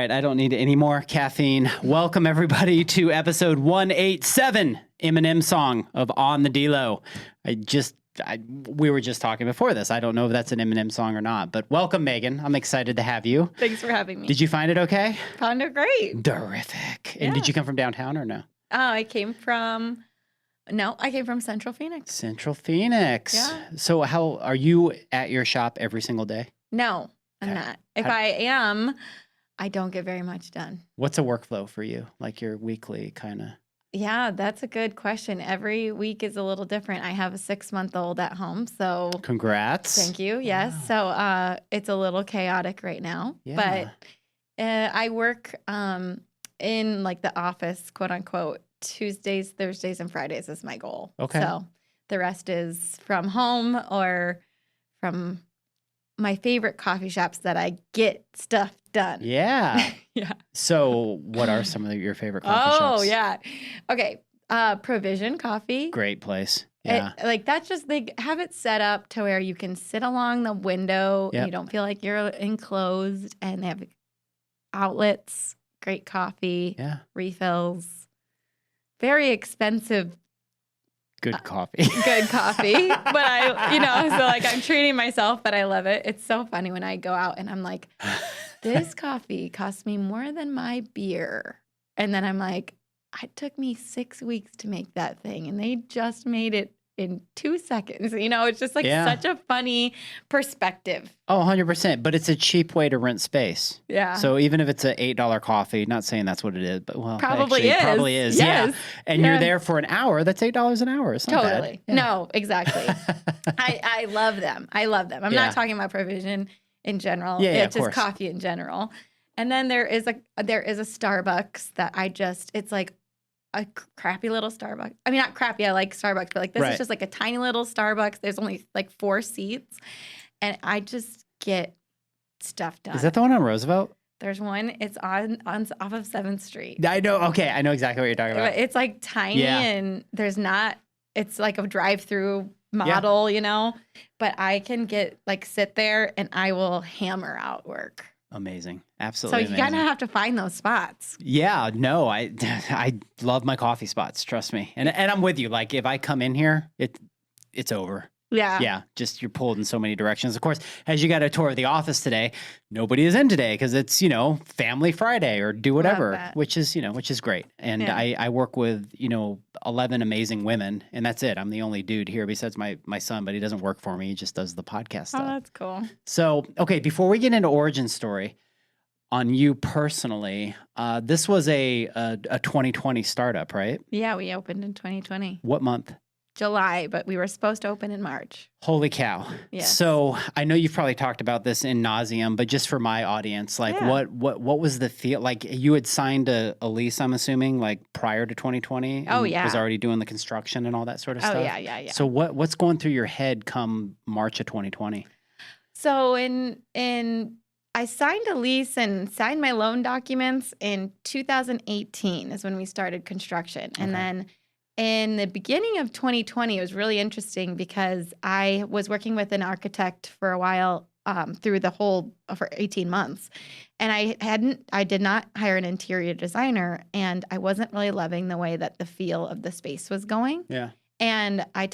right. I don't need any more caffeine. Welcome, everybody, to episode 187, Eminem song of On the Delo. We were just talking before this. I don't know if that's an Eminem song or not, but welcome, Megan. I'm excited to have you. Thanks for having me. Did you find it okay? Found it great. Terrific. Yeah. And did you come from downtown or no? I came from Central Phoenix. Central Phoenix. Yeah. So how are you at your shop every single day? No, I'm Okay. not. If I am, I don't get very much done. What's a workflow for you? Like your weekly kind of? Yeah, that's a good question. Every week is a little different. I have a 6-month-old at home, so Congrats. thank you. Yes. Wow. So it's a little chaotic right now, Yeah. but I work in like the office, quote unquote, Tuesdays, Thursdays, and Fridays is my goal. Okay. So the rest is from home or from my favorite coffee shops that I get stuff done. Yeah. Yeah. So what are some of your favorite coffee shops? Oh, yeah. Okay. Provision Coffee. Great place. Yeah. That's just, they have it set up to where you can sit along the window. Yep. You don't feel like you're enclosed, and they have outlets, great coffee, Yeah. refills, very expensive, Good coffee. good coffee. But I'm treating myself, but I love it. It's so funny when I go out and I'm like, this coffee cost me more than my beer. And then I'm like, it took me 6 weeks to make that thing, and they just made it in 2 seconds. It's just like such a funny perspective. Oh, 100%. But it's a cheap way to rent space. Yeah. So even if it's an $8 coffee, not saying that's what it is, but Probably actually, is. it probably is. Yes. Yeah. And you're there for an hour. That's $8 an hour. It's not Totally. bad. Yeah. No, exactly. I love them. I'm Yeah. not talking about Provision in general. Yeah, It's of just course. coffee in general. And then there is a Starbucks that it's like a crappy little Starbucks. I mean, not crappy. I like Starbucks, but like this Right. is just like a tiny little Starbucks. There's only like 4 seats, and I just get stuff done. Is that the one on Roosevelt? There's one. It's on off of 7th Street. I know. Okay. I know exactly what you're talking about. But it's like tiny, Yeah. and there's not. It's like a drive-through model, But I can sit there and I will hammer out work. Amazing. So Absolutely you amazing. kind of have to find those spots. Yeah, no, I love my coffee spots. Trust me, and I'm with you. Like if I come in here, it's over. Yeah. Yeah, just you're pulled in so many directions. Of course, as you got a tour of the office today, nobody is in today because it's Family Friday or do whatever, that. which is great. And Yeah. I work with 11 amazing women, and that's it. I'm the only dude here besides my son, but he doesn't work for me. He just does the podcast Oh, stuff. that's cool. So, okay, before we get into origin story on you personally, this was a 2020 startup, right? Yeah, we opened in 2020. What month? July, but we were supposed to open in March. Holy cow. Yes. So I know you've probably talked about this in nauseum, but just for my audience, like Yeah. what was the feel? Like you had signed a lease, I'm assuming, like prior to 2020? Oh, and yeah. was already doing the construction and all that sort of Oh, stuff? yeah. So what's going through your head come March of 2020? So I signed a lease and signed my loan documents in 2018 is when we started construction. And Okay. then in the beginning of 2020, it was really interesting because I was working with an architect for a while for 18 months. And I did not hire an interior designer, and I wasn't really loving the way that the feel of the space was going. Yeah. And I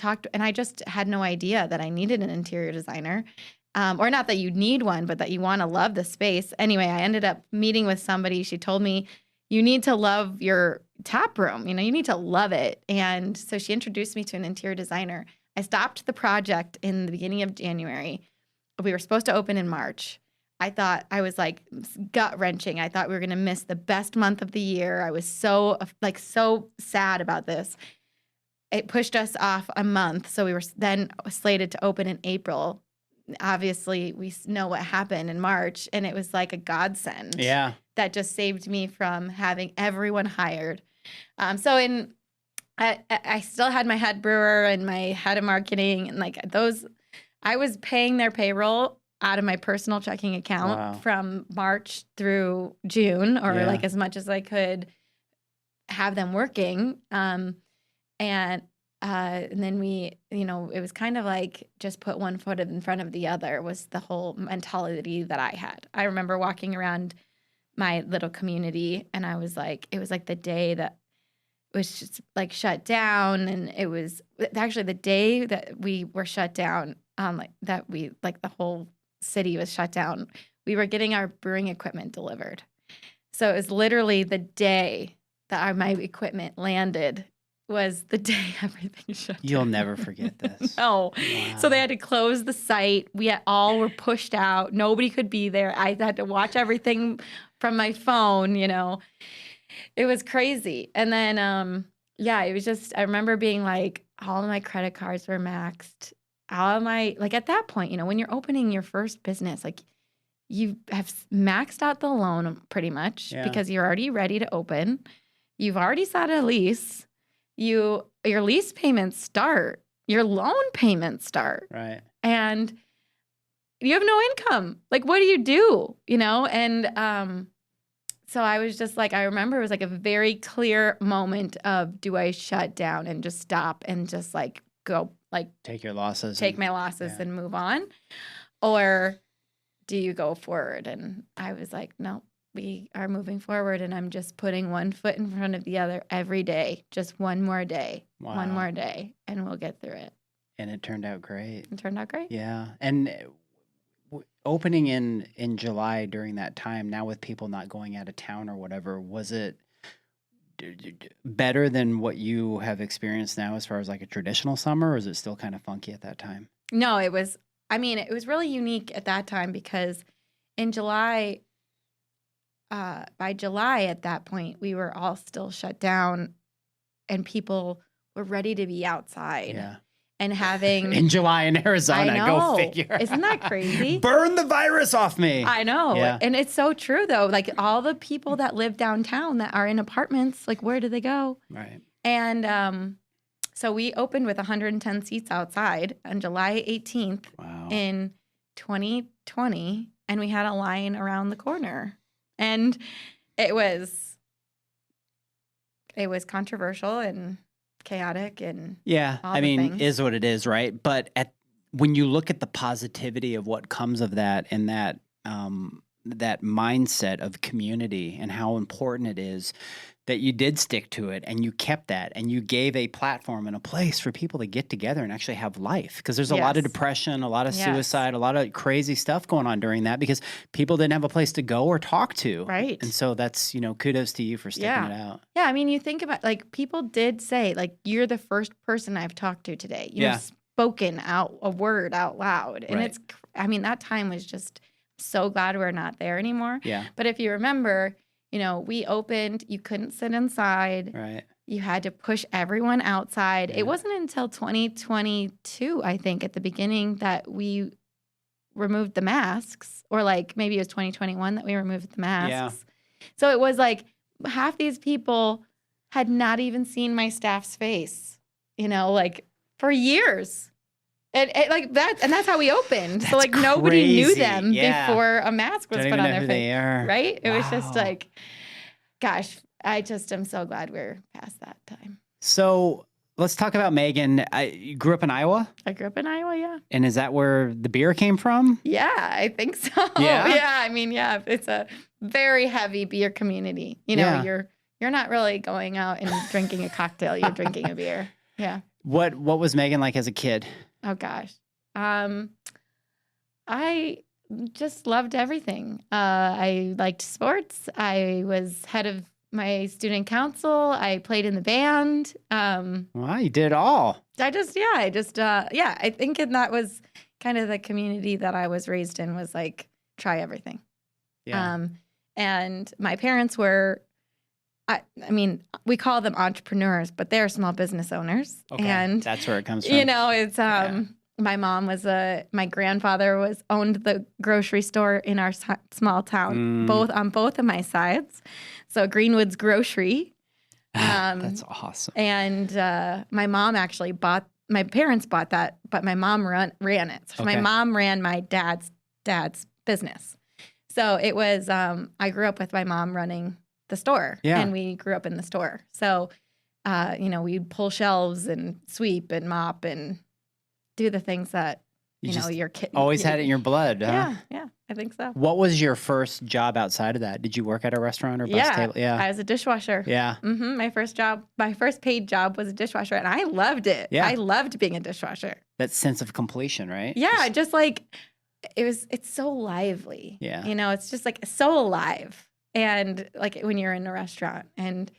just had no idea that I needed an interior designer. Or not that you need one, but that you want to love the space. Anyway, I ended up meeting with somebody. She told me, you need to love your tap room. You need to love it. And so she introduced me to an interior designer. I stopped the project in the beginning of January. We were supposed to open in March. I was like gut wrenching. I thought we were going to miss the best month of the year. I was so sad about this. It pushed us off a month. So we were then slated to open in April. Obviously, we know what happened in March, and it was like a godsend. Yeah. That just saved me from having everyone hired. I still had my head brewer and my head of marketing, and like those, I was paying their payroll out of my personal checking account Wow. from March through June, or Yeah. like as much as I could have them working. And then we, it was kind of like just put one foot in front of the other was the whole mentality that I had. I remember walking around my little community. And I was like, it was like the day that was just like shut down. And it was actually the day that we were shut down, the whole city was shut down. We were getting our brewing equipment delivered. So it was literally the day that my equipment landed was the day everything shut down. You'll never forget this. No. Wow. So they had to close the site. We all were pushed out. Nobody could be there. I had to watch everything from my phone, you know. It was crazy. And then, it was just, I remember being like, all of my credit cards were maxed. All of my, like at that point, you know, when you're opening your first business, like you have maxed out the loan pretty much because you're already ready to open. You've already signed a lease. Your lease payments start. Your loan payments start. Right. And you have no income. Like, what do you do? You know? And so I was just like, I remember it was like a very clear moment of, do I shut down and just stop and just like go, like take your losses, take my losses and move on? Or do you go forward? And I was like, no, we are moving forward, and I'm just putting one foot in front of the other every day. Just one more day, one more day, and we'll get through it. And it turned out great. It turned out great. Yeah. And opening in July during that time, now with people not going out of town or whatever, was it better than what you have experienced now as far as like a traditional summer, or is it still kind of funky at that time? No, it was really unique at that time because in July, by July at that point, we were all still shut down and people were ready to be outside. Yeah. And having in July in Arizona, I know. Go figure. Isn't that crazy? Burn the virus off me. I know. Yeah. And it's so true though. Like all the people that live downtown that are in apartments, like where do they go? Right. And so we opened with 110 seats outside on July 18th in 2020, and we had a line around the corner. And it was controversial and chaotic and I mean, is what it is, right? But when you look at the positivity of what comes of that and that that mindset of community and how important it is that you did stick to it and you kept that and you gave a platform and a place for people to get together and actually have life, because there's a lot of depression, a lot of suicide, a lot of crazy stuff going on during that because people didn't have a place to go or talk to. Right. And so that's, kudos to you for sticking it out. Yeah. I mean, you think about, like, people did say, like, you're the first person I've talked to today. You've spoken out a word out loud. And that time was just so glad we're not there anymore. Yeah. But if you remember, we opened, you couldn't sit inside. Right. You had to push everyone outside. Yeah. It wasn't until 2022, I think, at the beginning that we removed the masks, or like maybe it was 2021 that we removed the masks. Yeah. So it was like half these people had not even seen my staff's face, like for years. And like that, and that's how we opened. So like nobody knew them before a mask was put on their face, right? It was just like, gosh, I just am so glad we're past that time. So let's talk about Megan. You grew up in Iowa? I grew up in Iowa, yeah. And is that where the beer came from? Yeah, I think so. Yeah, I mean, it's a very heavy beer community. You're not really going out and drinking a cocktail. You're drinking a beer. Yeah. What was Megan like as a kid? Oh, gosh. I just loved everything. I liked sports. I was head of my student council. I played in the band. Wow, you did it all. I think that was kind of the community that I was raised in, was like, try everything. Yeah. And my parents were, I mean, we call them entrepreneurs, but they're small business owners. Okay, and that's where it comes from. It's my mom my grandfather owned the grocery store in our small town, on both of my sides. So Greenwood's Grocery. That's awesome. And my parents bought that, but my mom ran it. So my mom ran my dad's business. So it was, I grew up with my mom running the store, and we grew up in the store. So, we'd pull shelves and sweep and mop and do the things that your kid. Always had it in your blood, huh? Yeah, I think so. What was your first job outside of that? Did you work at a restaurant or bus table? Yeah, I was a dishwasher. Yeah. My first paid job was a dishwasher, and I loved it. Yeah. I loved being a dishwasher. That sense of completion, right? Yeah, just like it's so lively. Yeah. It's just like so alive. And like when you're in a restaurant, and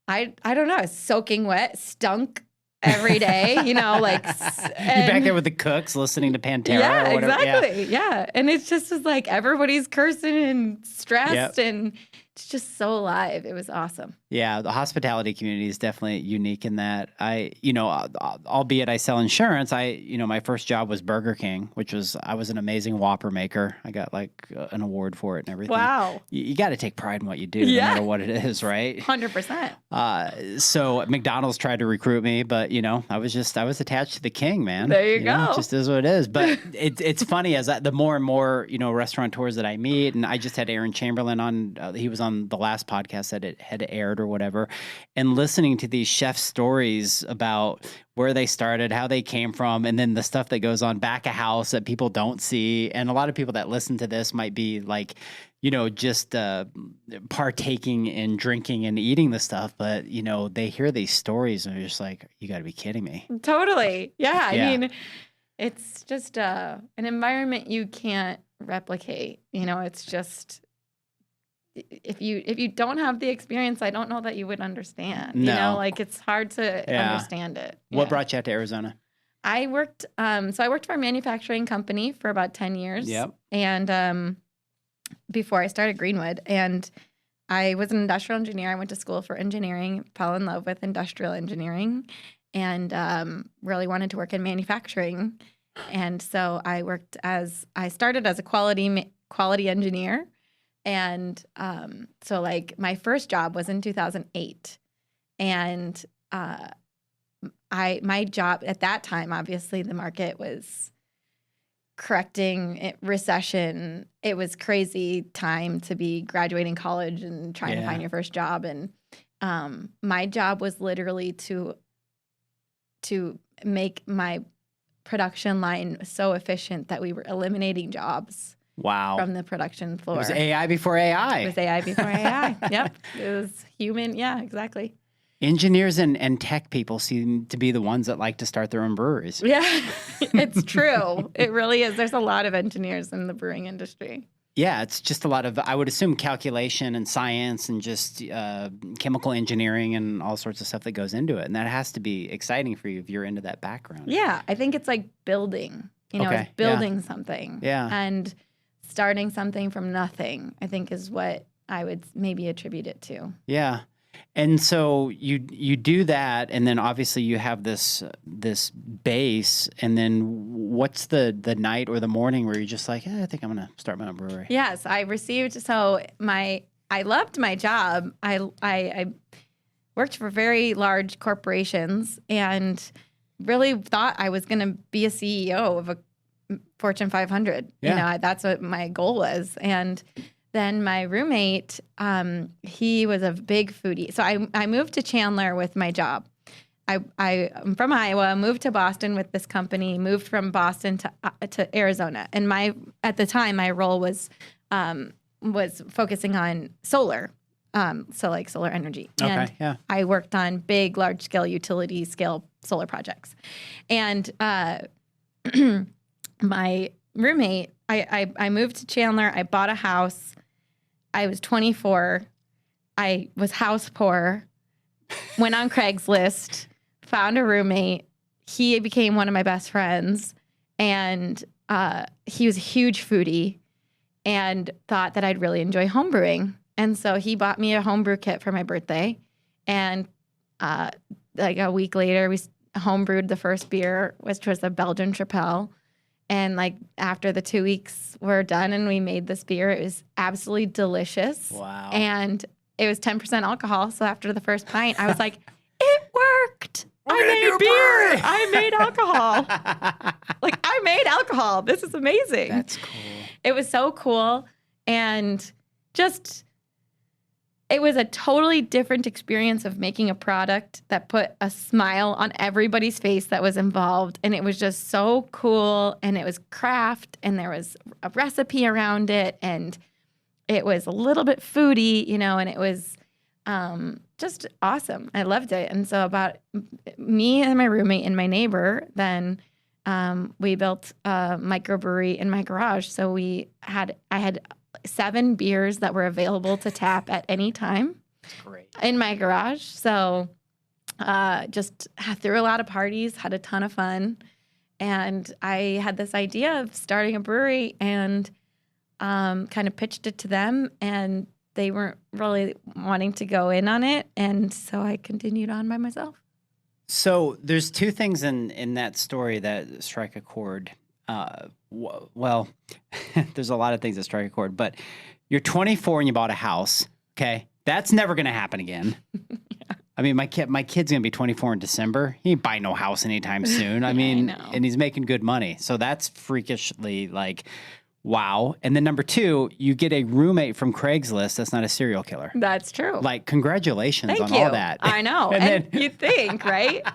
I don't know, soaking wet, stunk every day, You're back there with the cooks listening to Pantera or whatever. Exactly. Yeah. And it's just like everybody's cursing and stressed, and it's just so alive. It was awesome. Yeah, the hospitality community is definitely unique in that. Albeit I sell insurance, my first job was Burger King, I was an amazing Whopper maker. I got like an award for it and everything. Wow. You got to take pride in what you do, no matter what it is, right? 100%. So McDonald's tried to recruit me, but I was attached to the king, man. There you go. It just is what it is. But it's funny as the more and more restaurateurs that I meet, and I just had Aaron Chamberlain on. He was on the last podcast that it had aired or whatever, and listening to these chefs' stories about where they started, how they came from, and then the stuff that goes on back of house that people don't see. And a lot of people that listen to this might be like, just partaking in drinking and eating the stuff, but they hear these stories and they're just like, you got to be kidding me. Totally. Yeah. I mean, it's just an environment you can't replicate. It's just, if you don't have the experience, I don't know that you would understand. No. It's hard to understand it. What brought you out to Arizona? I worked for a manufacturing company for about 10 years. Yep. And before I started Greenwood, and I was an industrial engineer. I went to school for engineering, fell in love with industrial engineering, and really wanted to work in manufacturing. And so I started as a quality engineer. And so like my first job was in 2008, and my job at that time, obviously the market was correcting recession. It was crazy time to be graduating college and trying to find your first job. And my job was literally to make my production line so efficient that we were eliminating jobs. Wow. From the production floor. It was AI before AI. It was AI before AI. Yep. It was human. Yeah, exactly. Engineers and tech people seem to be the ones that like to start their own breweries. Yeah, it's true. It really is. There's a lot of engineers in the brewing industry. Yeah, it's just a lot of, I would assume, calculation and science and just chemical engineering and all sorts of stuff that goes into it. And that has to be exciting for you if you're into that background. Yeah, I think it's like building. It's building something. Yeah. And starting something from nothing, I think, is what I would maybe attribute it to. Yeah. And so you do that, and then obviously you have this base, and then what's the night or the morning where you're just like, I think I'm going to start my own brewery? Yes, I loved my job. I worked for very large corporations and really thought I was going to be a CEO of a Fortune 500. Yeah. That's what my goal was. And then my roommate, he was a big foodie. So I moved to Chandler with my job. I'm from Iowa, moved to Boston with this company, moved from Boston to Arizona. And at the time, my role was focusing on solar. So like solar energy. Okay, yeah. I worked on big, large scale, utility scale solar projects. And my roommate, I moved to Chandler. I bought a house. I was 24. I was house poor. Went on Craigslist, found a roommate. He became one of my best friends. And he was a huge foodie and thought that I'd really enjoy homebrewing. And so he bought me a homebrew kit for my birthday. And like a week later, we homebrewed the first beer, which was a Belgian Tripel. And like after the 2 weeks were done and we made this beer, it was absolutely delicious. Wow. And it was 10% alcohol. So after the first pint, I was like, it worked. I made beer. I made alcohol. Like I made alcohol. This is amazing. That's cool. It was so cool. And just it was a totally different experience of making a product that put a smile on everybody's face that was involved. And it was just so cool. And it was craft, and there was a recipe around it. And it was a little bit foodie, and it was just awesome. I loved it. And so about me and my roommate and my neighbor, then we built a microbrewery in my garage. So I had 7 beers that were available to tap at any time. Great. In my garage. So just threw a lot of parties, had a ton of fun. And I had this idea of starting a brewery and kind of pitched it to them. And they weren't really wanting to go in on it. And so I continued on by myself. So there's 2 things in that story that strike a chord. Well, there's a lot of things that strike a chord, but you're 24 and you bought a house. Okay. That's never going to happen again. Yeah. I mean, my kid's going to be 24 in December. He ain't buying no house anytime soon. I mean, and he's making good money. So that's freakishly wow. And then number 2, you get a roommate from Craigslist that's not a serial killer. That's true. Congratulations Thank on you. all that. I know. and you think, right?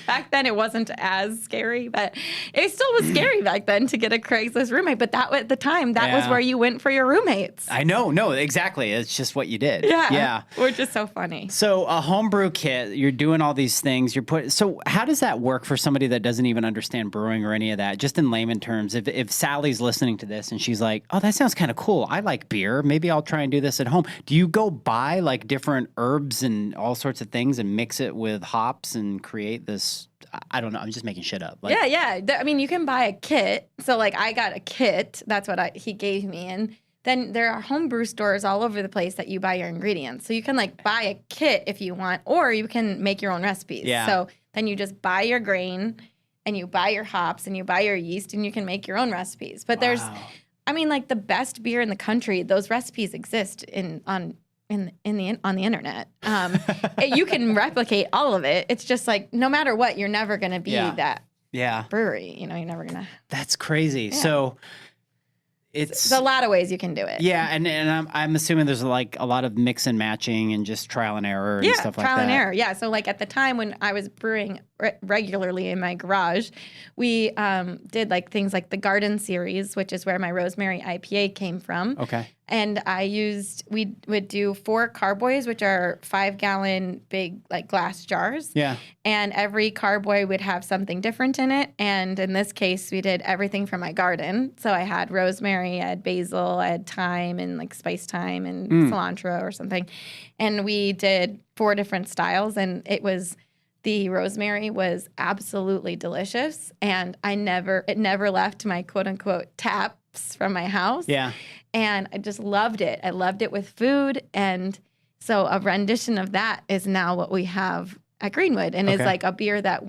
Back then it wasn't as scary, but it still was scary back then to get a Craigslist roommate. But that at the time, that was where you went for your roommates. I know. No, exactly. It's just what you did. Yeah. We're just so funny. So a homebrew kit, you're doing all these things. So how does that work for somebody that doesn't even understand brewing or any of that? Just in layman terms, if Sally's listening to this and she's like, oh, that sounds kind of cool. I like beer. Maybe I'll try and do this at home. Do you go buy different herbs and all sorts of things and mix it with hops and create this? I don't know. I'm just making shit up. Yeah. I mean, you can buy a kit. So I got a kit. That's what he gave me. And then there are homebrew stores all over the place that you buy your ingredients. So you can buy a kit if you want, or you can make your own recipes. Yeah. So then you just buy your grain and you buy your hops and you buy your yeast and you can make your own recipes. But there's, the best beer in the country, those recipes exist on the internet. You can replicate all of it. It's just no matter what, you're never going to be that brewery. You're never going to. That's crazy. Yeah. So there's a lot of ways you can do it. Yeah, and I'm assuming there's a lot of mix and matching and just trial and error and stuff like that. Yeah, trial and error. Yeah, so at the time when I was brewing regularly in my garage, we did things like the Garden Series, which is where my Rosemary IPA came from. Okay. And we would do 4 carboys, which are 5-gallon big glass jars. Yeah. And every carboy would have something different in it. And in this case, we did everything from my garden. So I had rosemary, I had basil, I had thyme and spice thyme and cilantro or something. And we did 4 different styles, and the rosemary was absolutely delicious. And it never left my quote unquote taps from my house. Yeah. And I just loved it. I loved it with food. And so a rendition of that is now what we have at Greenwood, and is a beer that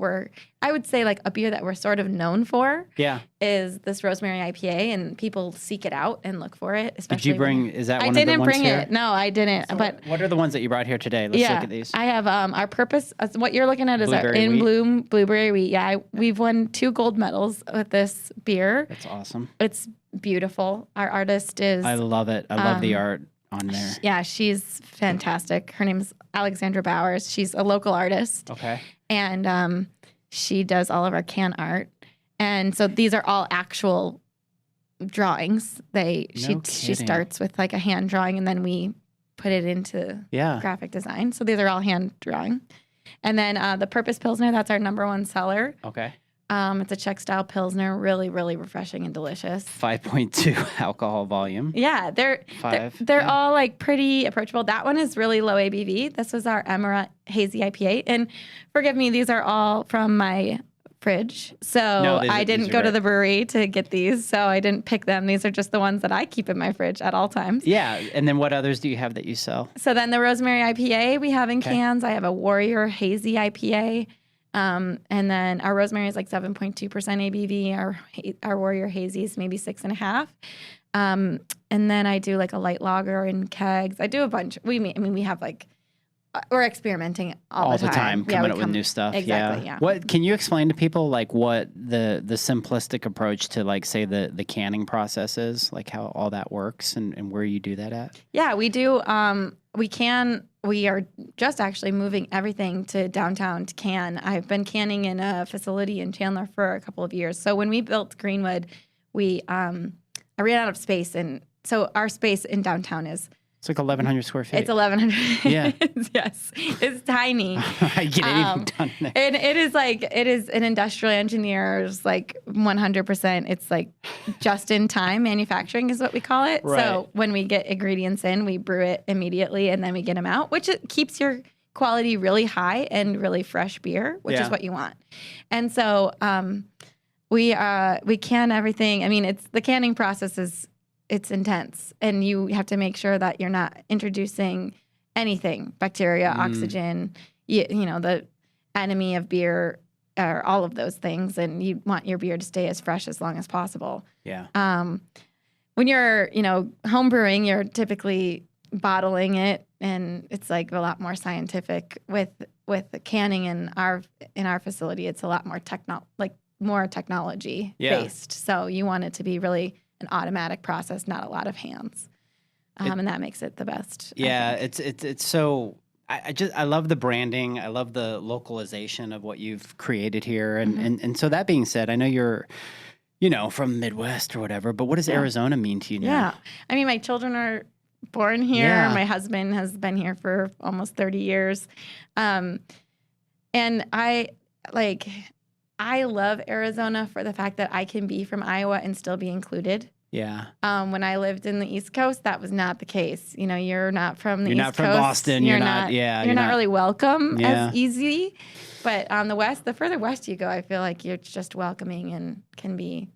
I would say a beer that we're sort of known for. Yeah. Is this Rosemary IPA, and people seek it out and look for it. Especially Did you bring, is that one of the ones here? I didn't bring here? it. No, I didn't. So but what are the ones that you brought here today? Let's look at these. I have our purpose, what you're looking at is Blueberry our In wheat. Bloom Blueberry Wheat. Yeah, we've won 2 gold medals with this beer. That's awesome. It's beautiful. Our artist is... I love it. I love the art on there. Yeah, she's fantastic. Her name's Alexandra Bowers. She's a local artist. Okay. And she does all of our can art. And so these are all actual drawings. She starts with a hand drawing, and then we put it into graphic design. So these are all hand drawing. And then the Purpose Pilsner, that's our #1 seller. Okay. It's a Czech style Pilsner, really, really refreshing and delicious. 5.2 alcohol volume. Yeah, they're all pretty approachable. That one is really low ABV. This was our Emerald Hazy IPA. And forgive me, these are all from my fridge. So I didn't go to the brewery to get these, so I didn't pick them. These are just the ones that I keep in my fridge at all times. Yeah, and then what others do you have that you sell? So then the Rosemary IPA we have in cans. I have a Warrior Hazy IPA. And then our rosemary is 7.2% ABV. Our Warrior Hazy is maybe 6.5. And then I do a light lager in kegs. I do a bunch. We have we're experimenting all the time. Coming up with new stuff. Exactly. Yeah. What can you explain to people like what the simplistic approach to like say the canning process is, like how all that works and where you do that at? Yeah, we do. We are just actually moving everything to downtown to can. I've been canning in a facility in Chandler for a couple of years. So when we built Greenwood, I ran out of space, and so our space in downtown is. It's like 1,100 square feet. It's 1,100. Yeah. Yes. It's tiny. I get anything done there. And it is an industrial engineer's like 100%. It's like just in time manufacturing is what we call it. Right. So when we get ingredients in, we brew it immediately and then we get them out, which it keeps your quality really high and really fresh beer, which is what you want. And so we can everything. I mean, it's the canning process it's intense, and you have to make sure that you're not introducing anything, bacteria, oxygen, you know, the enemy of beer, or all of those things. And you want your beer to stay as fresh as long as possible. Yeah. When you're, home brewing, you're typically bottling it, and it's like a lot more scientific. With the canning in our facility, it's a lot more more technology based. So you want it to be really an automatic process, not a lot of hands, and that makes it the best. Yeah, it's so. I love the branding. I love the localization of what you've created here, and so that being said, I know you're, from Midwest or whatever. But what does Arizona mean to you now? Yeah, I mean, my children are born here. Yeah. My husband has been here for almost 30 years, and I love Arizona for the fact that I can be from Iowa and still be included. Yeah. When I lived in the East Coast, that was not the case. You're not from the East Coast. You're not from Boston. You're not really welcome as easy. But on the West, the further west you go, I feel like you're just welcoming and can be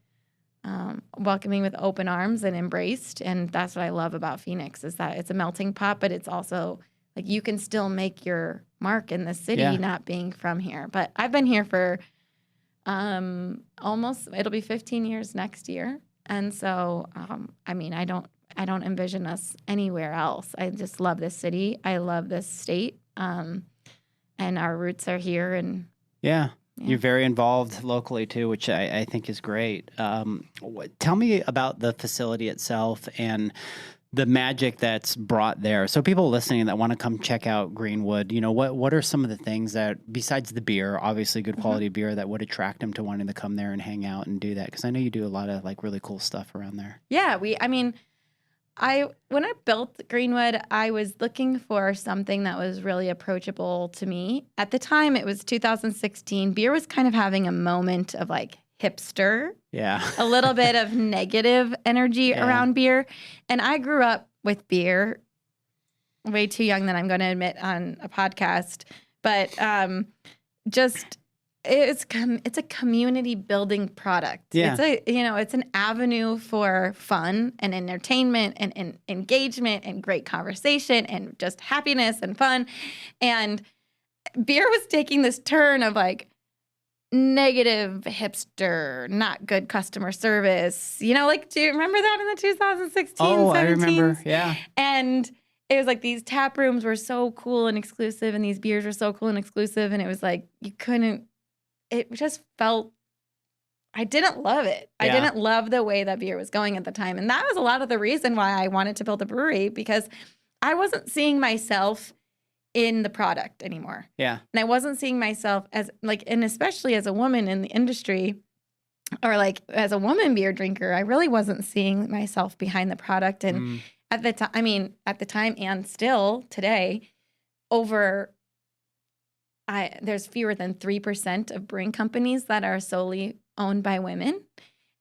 welcoming with open arms and embraced. And that's what I love about Phoenix, is that it's a melting pot, but it's also like you can still make your mark in the city not being from here. But I've been here for it'll be 15 years next year. And so, I mean, I don't envision us anywhere else. I just love this city. I love this state. And our roots are here. And you're very involved locally too, which I think is great. Tell me about the facility itself and the magic that's brought there. So people listening that want to come check out Greenwood, what are some of the things that, besides the beer, obviously good quality beer, that would attract them to wanting to come there and hang out and do that? Because I know you do a lot of like really cool stuff around there. Yeah, when I built Greenwood, I was looking for something that was really approachable to me. At the time, it was 2016. Beer was kind of having a moment of like hipster. Yeah. A little bit of negative energy around beer. And I grew up with beer, way too young that I'm going to admit on a podcast. But it's a community building product. Yeah. It's an avenue for fun and entertainment and engagement and great conversation and just happiness and fun. And beer was taking this turn of like negative hipster, not good customer service. Do you remember that in the 2016, 17? I remember. Yeah. And it was like these tap rooms were so cool and exclusive, and these beers were so cool and exclusive, and it was like it just felt, I didn't love it. I didn't love the way that beer was going at the time. And that was a lot of the reason why I wanted to build a brewery, because I wasn't seeing myself in the product anymore. Yeah. And I wasn't seeing myself as and especially as a woman in the industry, or like as a woman beer drinker, I really wasn't seeing myself behind the product. And at the time and still today, there's fewer than 3% of brewing companies that are solely owned by women.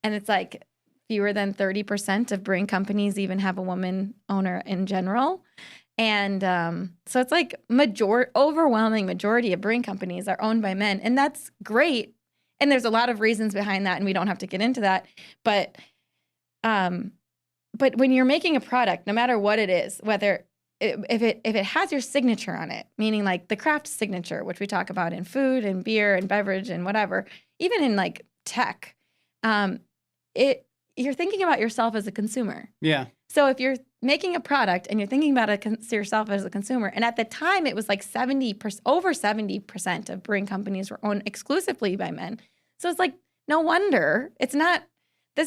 And it's like fewer than 30% of brewing companies even have a woman owner in general. And so it's like overwhelming majority of brewing companies are owned by men, and that's great. And there's a lot of reasons behind that, and we don't have to get into that. But when you're making a product, no matter what it is, whether if it has your signature on it, meaning like the craft signature, which we talk about in food and beer and beverage and whatever, even in like tech, you're thinking about yourself as a consumer. Yeah. So if you're making a product and you're thinking about it yourself as a consumer. And at the time, it was like over 70% of brewing companies were owned exclusively by men. So it's like, no wonder this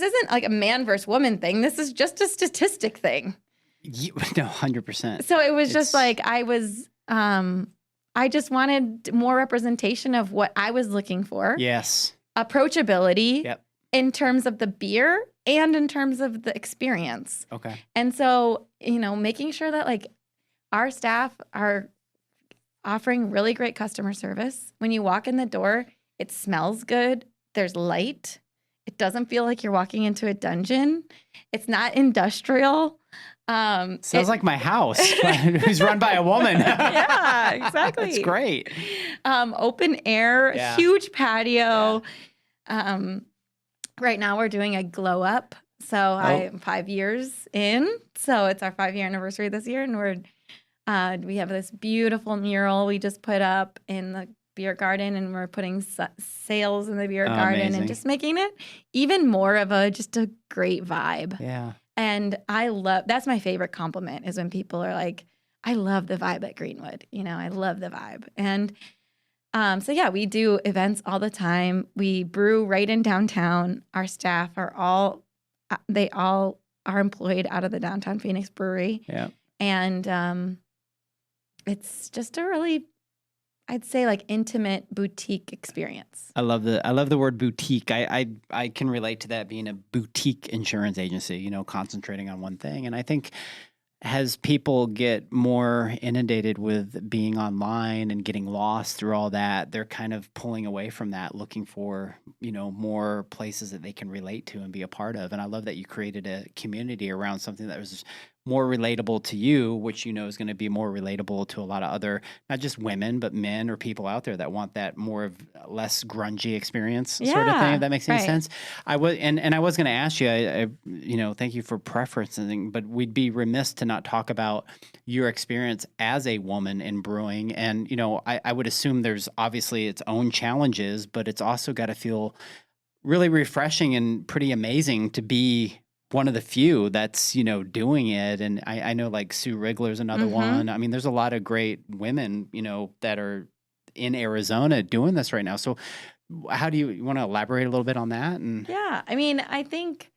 isn't like a man versus woman thing. This is just a statistic thing. No, 100%. So it was just like, I just wanted more representation of what I was looking for. Yes. Approachability. Yep. In terms of the beer and in terms of the experience. Okay. And so, making sure that like our staff are offering really great customer service. When you walk in the door, it smells good. There's light. It doesn't feel like you're walking into a dungeon. It's not industrial. Sounds like my house, who's run by a woman. Yeah, exactly. That's great. Open air, huge patio. Yeah. Right now we're doing a glow up. So I'm 5 years in. So it's our 5-year anniversary this year. And we have this beautiful mural we just put up in the beer garden, and we're putting sails in the beer garden amazing. And just making it even more of just a great vibe. Yeah. And that's my favorite compliment is when people are like, I love the vibe at Greenwood. I love the vibe. And so yeah, we do events all the time. We brew right in downtown. Our staff are they all are employed out of the downtown Phoenix Brewery. Yeah. And it's just a really, I'd say, like intimate boutique experience. I love the word boutique. I can relate to that being a boutique insurance agency, concentrating on one thing. And I think as people get more inundated with being online and getting lost through all that, they're kind of pulling away from that, looking for, more places that they can relate to and be a part of. And I love that you created a community around something that was more relatable to you, which is going to be more relatable to a lot of other, not just women, but men or people out there that want that more of less grungy experience sort of thing, if that makes any sense. I was going to ask you, I thank you for preferencing, but we'd be remiss to not talk about your experience as a woman in brewing. And, I would assume there's obviously its own challenges, but it's also got to feel really refreshing and pretty amazing to be one of the few that's, doing it. And I know like Sue Rigler's another one. I mean, there's a lot of great women, that are in Arizona doing this right now. So how do you want to elaborate a little bit on that? And yeah, I mean, I think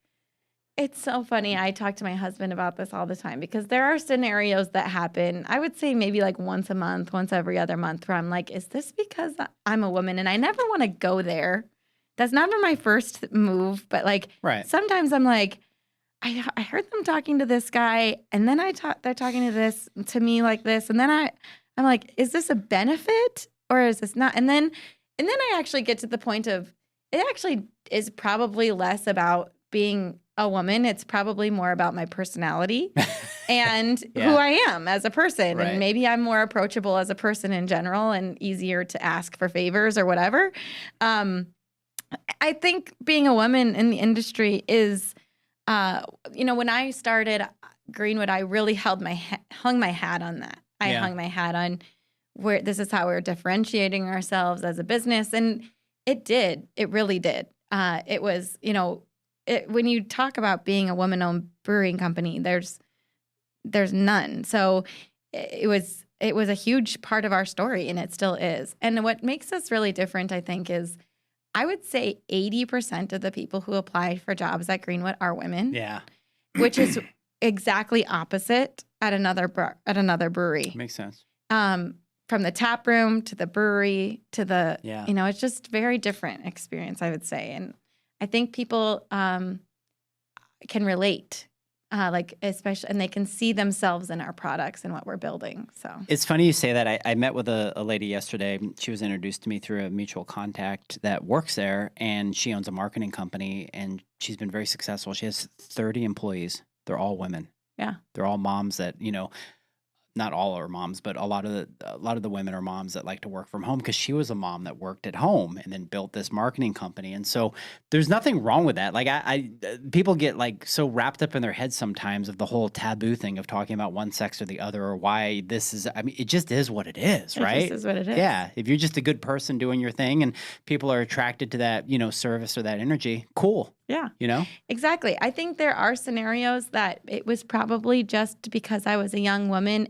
it's so funny. I talk to my husband about this all the time because there are scenarios that happen, I would say maybe like once a month, once every other month, where I'm like, is this because I'm a woman? And I never want to go there. That's never my first move. But like sometimes I'm like, I heard them talking to this guy, and then they're talking to me like this, and then I'm like, is this a benefit or is this not? And then I actually get to the point of it actually is probably less about being a woman. It's probably more about my personality and who I am as a person, and maybe I'm more approachable as a person in general and easier to ask for favors or whatever. I think being a woman in the industry is. When I started Greenwood, I really hung my hat on that. I hung my hat on where this is how we're differentiating ourselves as a business. And it did. It really did. It was, when you talk about being a woman-owned brewing company, there's none. So it was a huge part of our story, and it still is. And what makes us really different, I think, is I would say 80% of the people who apply for jobs at Greenwood are women. Yeah. Which is exactly opposite at another brewery. Makes sense. From the tap room to the brewery to the, it's just very different experience, I would say. And I think people can relate. Especially, and they can see themselves in our products and what we're building. So it's funny you say that. I met with a lady yesterday. She was introduced to me through a mutual contact that works there, and she owns a marketing company, and she's been very successful. She has 30 employees. They're all women. Yeah, they're all moms that not all are moms, but a lot of the women are moms that like to work from home because she was a mom that worked at home and then built this marketing company. And so there's nothing wrong with that. Like people get like so wrapped up in their heads sometimes of the whole taboo thing of talking about one sex or the other or why this is, it just is what it is, right? It just is what it is. Yeah. If you're just a good person doing your thing and people are attracted to that, service or that energy, cool. Yeah. You know? Exactly. I think there are scenarios that it was probably just because I was a young woman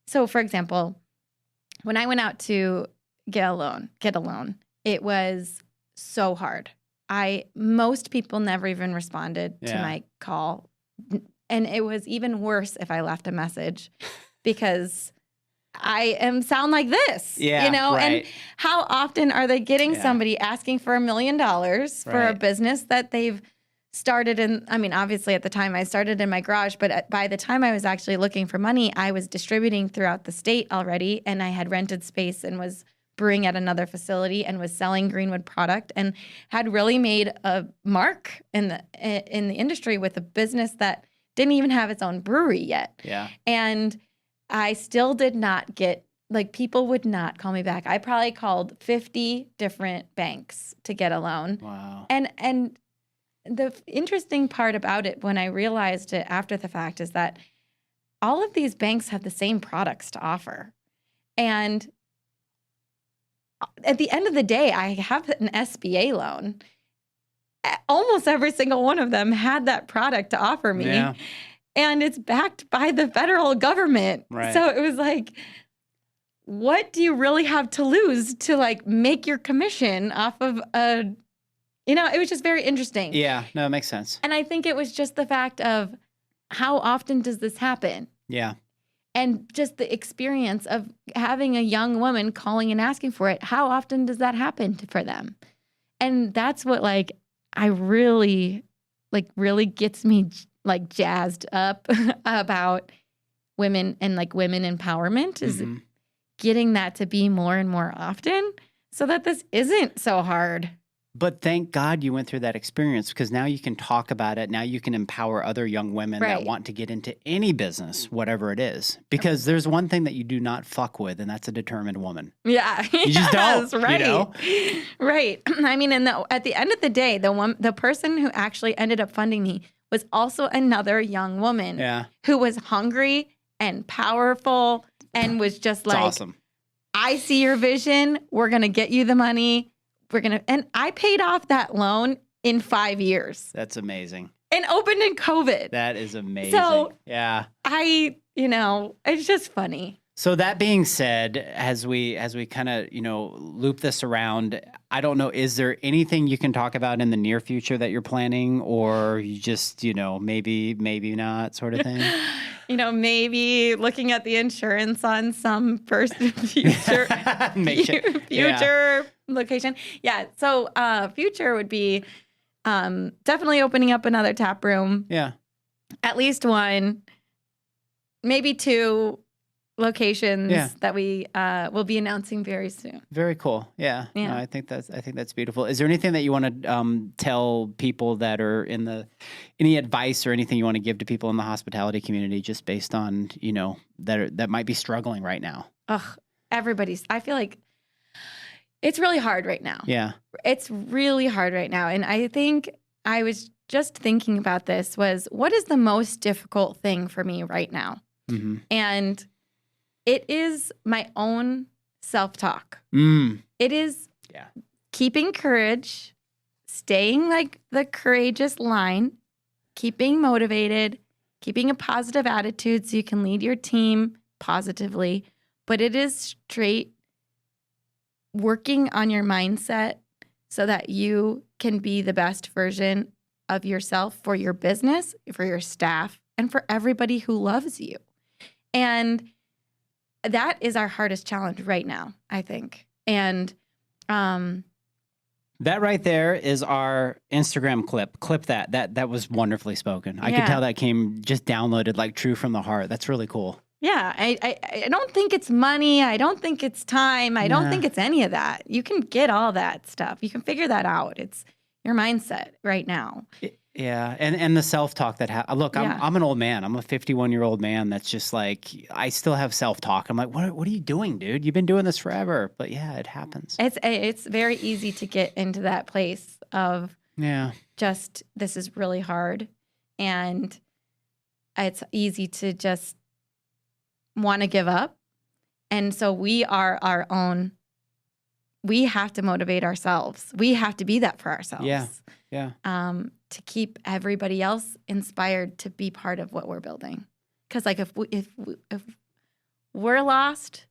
so for example, when I went out to get a loan, it was so hard. Most people never even responded to my call. And it was even worse if I left a message because I sound like this, Yeah, you know, right. and how often are they getting somebody asking for $1 million for a business that they've started in? I mean, obviously at the time I started in my garage, but by the time I was actually looking for money, I was distributing throughout the state already. And I had rented space and was brewing at another facility and was selling Greenwood product and had really made a mark in the industry with a business that didn't even have its own brewery yet. Yeah. And I still did not get, people would not call me back. I probably called 50 different banks to get a loan. Wow. And the interesting part about it when I realized it after the fact is that all of these banks have the same products to offer. And at the end of the day, I have an SBA loan. Almost every single one of them had that product to offer me. Yeah. And it's backed by the federal government. Right. So it was like, what do you really have to lose to make your commission off of it was just very interesting. Yeah. No, it makes sense. And I think it was just the fact of how often does this happen? Yeah. And just the experience of having a young woman calling and asking for it. How often does that happen for them? And that's what I really gets me jazzed up about women and women empowerment is getting that to be more and more often so that this isn't so hard. But thank God you went through that experience because now you can talk about it. Now you can empower other young women that want to get into any business, whatever it is. Because there's one thing that you do not fuck with, and that's a determined woman. Yeah. You just don't, right. You know? Right. I mean, and at the end of the day, the person who actually ended up funding me was also another young woman who was hungry and powerful and was just awesome. I see your vision. We're going to get you the money. And I paid off that loan in 5 years. That's amazing. And opened in COVID. That is amazing. So yeah. It's just funny. So that being said, as we kind of, loop this around, I don't know, is there anything you can talk about in the near future that you're planning or you just, maybe not sort of thing? Maybe looking at the insurance on some future location. Yeah. So future would be definitely opening up another tap room. Yeah. At least one, maybe 2 locations that we will be announcing very soon. Very cool. Yeah. No, I think that's beautiful. Is there anything that you want to tell people that are any advice or anything you want to give to people in the hospitality community just based on, that might be struggling right now? Ugh, I feel like it's really hard right now. Yeah. It's really hard right now. And I think I was just thinking about this was what is the most difficult thing for me right now? Mm-hmm. And it is my own self-talk. It is keeping courage, staying the courageous line, keeping motivated, keeping a positive attitude so you can lead your team positively. But it is straight working on your mindset so that you can be the best version of yourself for your business, for your staff, and for everybody who loves you. And that is our hardest challenge right now, I think. And that right there is our Instagram clip. Clip that. That was wonderfully spoken. I could tell that came just downloaded true from the heart. That's really cool. Yeah, I don't think it's money. I don't think it's time. I don't think it's any of that. You can get all that stuff. You can figure that out. It's your mindset right now. Yeah, and the self-talk that look, I'm an old man. I'm a 51-year-old man that's just I still have self-talk. I'm like, what are you doing, dude? You've been doing this forever. But yeah, it happens. It's very easy to get into that place of just this is really hard, and it's easy to just want to give up. And so we are our own we have to motivate ourselves. We have to be that for ourselves. Yeah. To keep everybody else inspired to be part of what we're building. Because like if we're lost,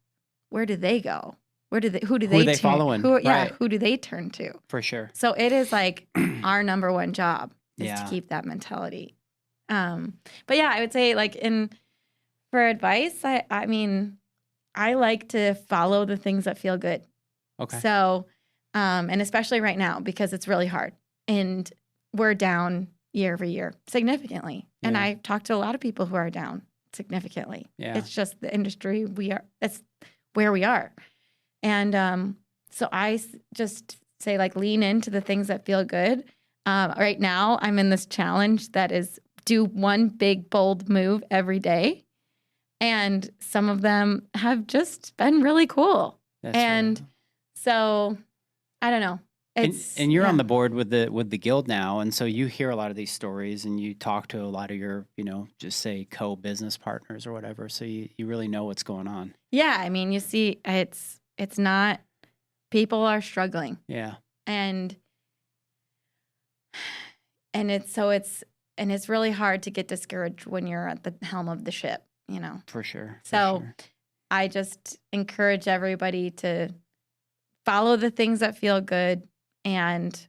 where do they go? Who do they following? Who do they turn to? For sure. So it is like our number one job is Yeah. to keep that mentality. But yeah, I would say like for advice, I mean, I like to follow the things that feel good. Okay. So, and especially right now because it's really hard and we're down year over year significantly. Yeah. And I talk to a lot of people who are down significantly. Yeah. It's just the industry that's where we are. And so I just say like lean into the things that feel good. Right now I'm in this challenge that is do one big bold move every day. And some of them have just been really cool. That's and right. So I don't know. And you're on the board with the guild now, and so you hear a lot of these stories, and you talk to a lot of your, just say co-business partners or whatever. So you really know what's going on. Yeah, I mean, you see, it's not people are struggling. Yeah, and it's really hard to get discouraged when you're at the helm of the ship. For sure. So I just encourage everybody to follow the things that feel good and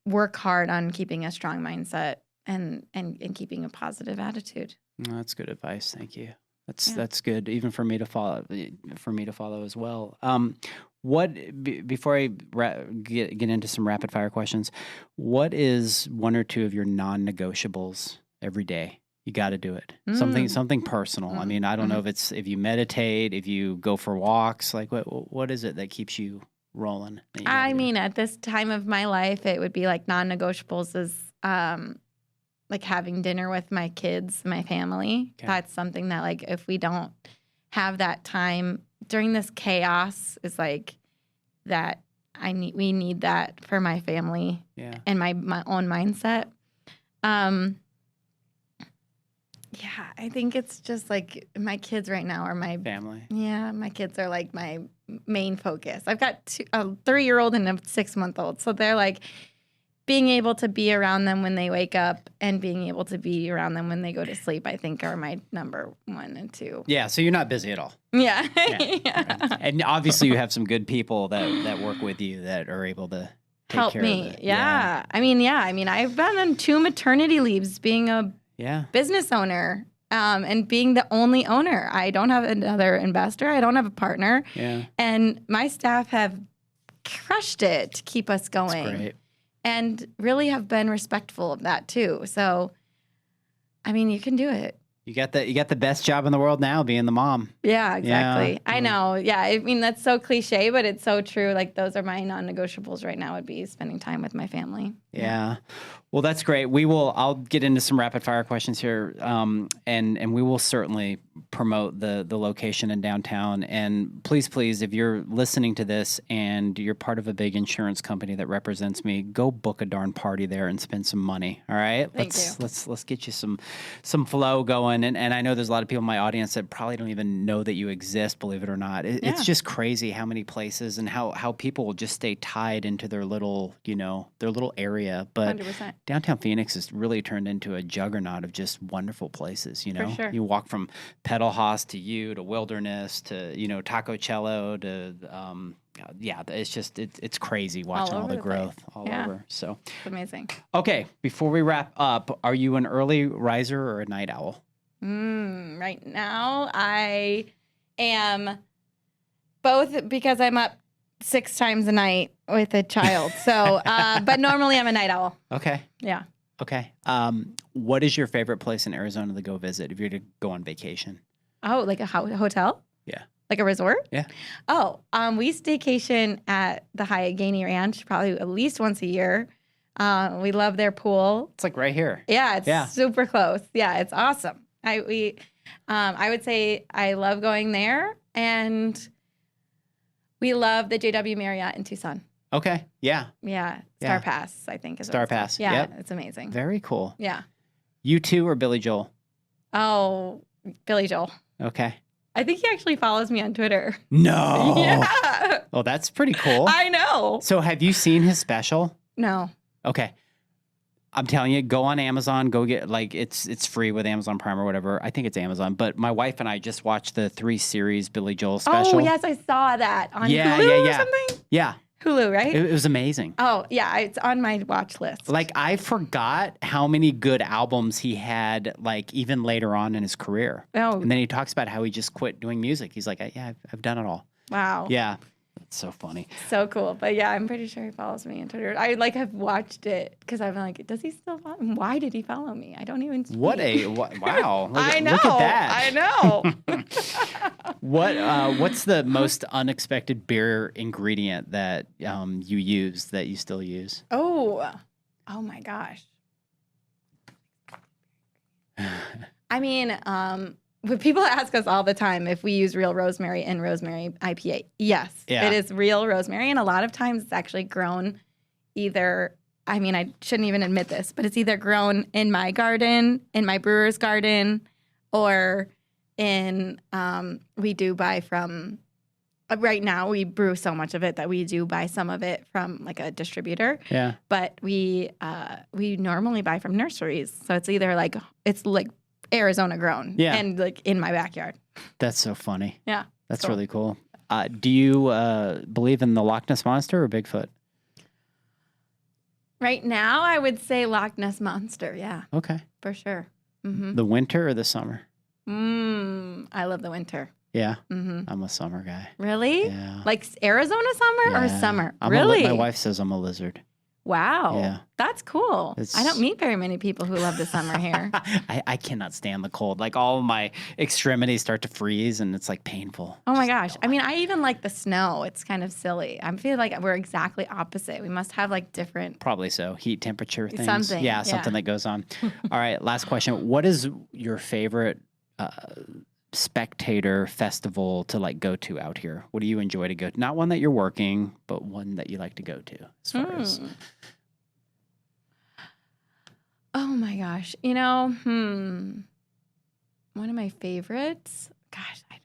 work hard on keeping a strong mindset and keeping a positive attitude. That's good advice. Thank you. That's good, even for me to follow as well. Before I get into some rapid fire questions, what is one or two of your non-negotiables every day? You got to do it. Something personal. I mean, I don't know if you meditate, if you go for walks, like what is it that keeps you rolling? I mean, at this time of my life, it would be like non-negotiables is like having dinner with my kids, my family. Okay. That's something that like if we don't have that time during this chaos, is like that we need that for my family and my own mindset. Yeah, I think it's just like my kids right now are my family. Yeah, my kids are like my main focus. I've got a 3-year-old and a 6-month-old. So they're like being able to be around them when they wake up and being able to be around them when they go to sleep, I think are my number 1 and 2. Yeah, so you're not busy at all. Yeah. Yeah. And obviously you have some good people that work with you that are able to take help care me. of it. Yeah. I mean, I've been on 2 maternity leaves being a business owner and being the only owner. I don't have another investor. I don't have a partner. Yeah. And my staff have crushed it to keep us going. That's great. And really have been respectful of that too. So, I mean, you can do it. You got the best job in the world now, being the mom. Yeah, exactly. Yeah. I know. Yeah, I mean that's so cliche, but it's so true. Like those are my non-negotiables right now. Would be spending time with my family. Yeah. Well, that's great. I'll get into some rapid fire questions here, and we will certainly promote the location in downtown. And please, if you're listening to this and you're part of a big insurance company that represents me, go book a darn party there and spend some money. All right. Let's get you some flow going. And I know there's a lot of people in my audience that probably don't even know that you exist, believe it or not. It's just crazy how many places and how people will just stay tied into their little area. But 100%. Downtown Phoenix has really turned into a juggernaut of just wonderful places. For sure. You walk from Pedalhaus to Wilderness to Taco Cello to it's crazy watching all the growth all over. So it's amazing. Okay, before we wrap up, are you an early riser or a night owl? Right now, I am both because I'm up 6 times a night with a child. So, but normally I'm a night owl. Okay. Yeah. Okay. What is your favorite place in Arizona to go visit if you're to go on vacation? Oh, like a hotel? Yeah. Like a resort? Yeah. Oh, we staycation at the Hyatt Gainey Ranch probably at least once a year. We love their pool. It's like right here. Yeah, it's super close. Yeah, it's awesome. I would say I love going there, and we love the JW Marriott in Tucson. Okay. Yeah. Yeah. Star Pass, I think is Star Pass. Yeah, yep. It's amazing. Very cool. Yeah. U2 or Billy Joel? Oh, Billy Joel. Okay. I think he actually follows me on Twitter. No. Yeah. Oh, that's pretty cool. I know. So have you seen his special? No. Okay. I'm telling you, go on Amazon, go get, like, it's free with Amazon Prime or whatever. I think it's Amazon. But my wife and I just watched the 3 series Billy Joel special. Oh, yes, I saw that on Hulu or something. Yeah. Hulu, right? It was amazing. Oh, yeah, it's on my watch list. Like, I forgot how many good albums he had, like, even later on in his career. Oh. And then he talks about how he just quit doing music. He's like, yeah, I've done it all. Wow. Yeah. That's so funny. So cool. But yeah, I'm pretty sure he follows me on Twitter. I like have watched it because I'm like, does he still follow me? Why did he follow me? I don't even speak. Wow. I know. Look at that. I know. What's the most unexpected beer ingredient that you use that you still use? Oh my gosh. I mean, but people ask us all the time if we use real rosemary in Rosemary IPA. Yes, it is real rosemary. And a lot of times it's actually grown either, I mean, I shouldn't even admit this, but it's either grown in my garden, in my brewer's garden, or in, we do buy from, right now we brew so much of it that we do buy some of it from like a distributor. Yeah. But we normally buy from nurseries. So it's either like, it's like Arizona grown and like in my backyard. That's so funny. Yeah. That's cool. Really cool. Do you believe in the Loch Ness Monster or Bigfoot? Right now, I would say Loch Ness Monster. Yeah. Okay. For sure. Mm-hmm. The winter or the summer? I love the winter. Yeah. Mm-hmm. I'm a summer guy. Really? Yeah. Like Arizona summer or summer? Really? My wife says I'm a lizard. Wow. Yeah. That's cool. I don't meet very many people who love the summer here. I cannot stand the cold. Like all of my extremities start to freeze and it's like painful. Oh my gosh. I mean, I even like the snow. It's kind of silly. I feel like we're exactly opposite. We must have like different. Probably so. Heat, temperature things. Something. Yeah, something that goes on. All right. Last question. What is your favorite spectator festival to like go to out here? What do you enjoy to go to? Not one that you're working, but one that you like to go to as far as. Oh my gosh. You know, one of my favorites. Gosh, I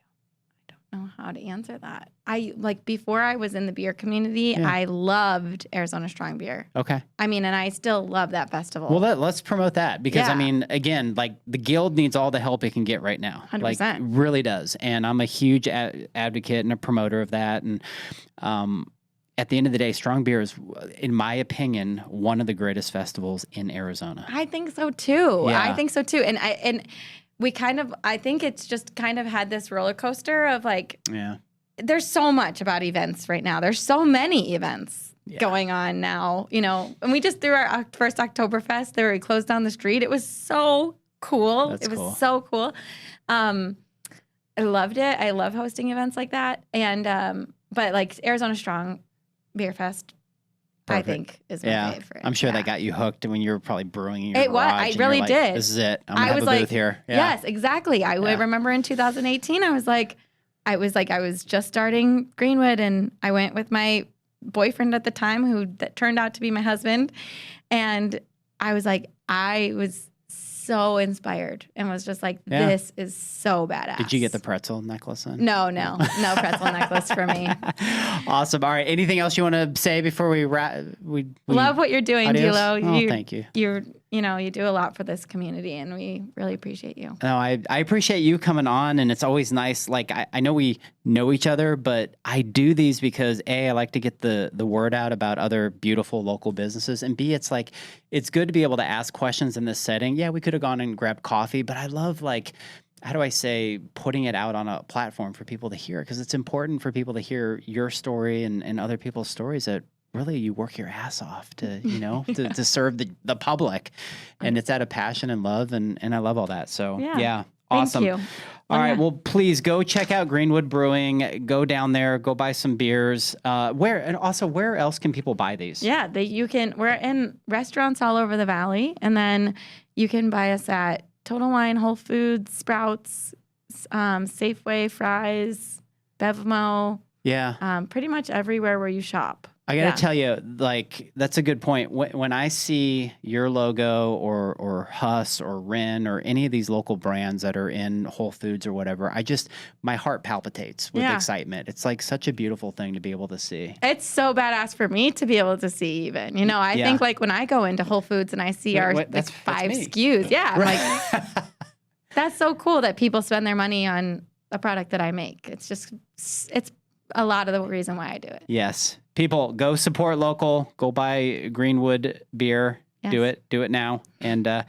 don't know how to answer that. I like before I was in the beer community, I loved Arizona Strong Beer. Okay. I mean, and I still love that festival. Well, let's promote that because I mean, again, like the guild needs all the help it can get right now. 100%. Like really does. And I'm a huge advocate and a promoter of that. And at the end of the day, Strong Beer is, in my opinion, one of the greatest festivals in Arizona. I think so too. Yeah. I think so too. And I think it's just kind of had this roller coaster of like, there's so much about events right now. There's so many events going on now, you know, and we just threw our first Oktoberfest there. We closed down the street. It was so cool. It was so cool. I loved it. I love hosting events like that. And, but like Arizona Strong Beer Fest, I think is my favorite. I'm sure that got you hooked when you were probably brewing in your garage. I really did. This is it. I'm gonna have a booth here. Yeah. Yes, exactly. I remember in 2018, I was just starting Greenwood, and I went with my boyfriend at the time, that turned out to be my husband, and I was so inspired and was just like, this is so badass. Did you get the pretzel necklace then? No pretzel necklace for me. Awesome. All right. Anything else you want to say before we wrap? We love what you're doing, Delo. Thank you. You do a lot for this community, and we really appreciate you. No, I appreciate you coming on, and it's always nice. Like I know we know each other, but I do these because A, I like to get the word out about other beautiful local businesses, and B, it's like it's good to be able to ask questions in this setting. Yeah, we could have gone and grabbed coffee, but I love like, how do I say, putting it out on a platform for people to hear, because it's important for people to hear your story and other people's stories that really you work your ass off to, to serve the public, and it's out of passion and love. And I love all that. So awesome. Thank you. All right. Well, please go check out Greenwood Brewing, go down there, go buy some beers. Where else can people buy these? Yeah, we're in restaurants all over the valley, and then you can buy us at Total Wine, Whole Foods, Sprouts, Safeway, Fry's, Bevmo. Yeah. Pretty much everywhere where you shop. I got to tell you, like, that's a good point. When I see your logo or Huss or Rin or any of these local brands that are in Whole Foods or whatever, my heart palpitates with excitement. It's like such a beautiful thing to be able to see. It's so badass for me to be able to see even. You know, I think like when I go into Whole Foods and I see that's 5 SKUs. Yeah. I'm like, that's so cool that people spend their money on a product that I make. It's a lot of the reason why I do it. Yes. People, go support local. Go buy Greenwood beer. Yes. Do it now. And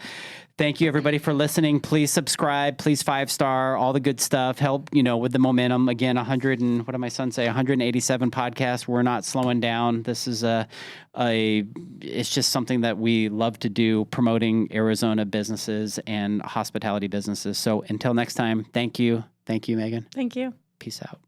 thank you, everybody, for listening. Please subscribe. Please 5-star. All the good stuff. Help, with the momentum. Again, 187 podcasts. We're not slowing down. This is it's just something that we love to do, promoting Arizona businesses and hospitality businesses. So until next time, thank you. Thank you, Megan. Thank you. Peace out.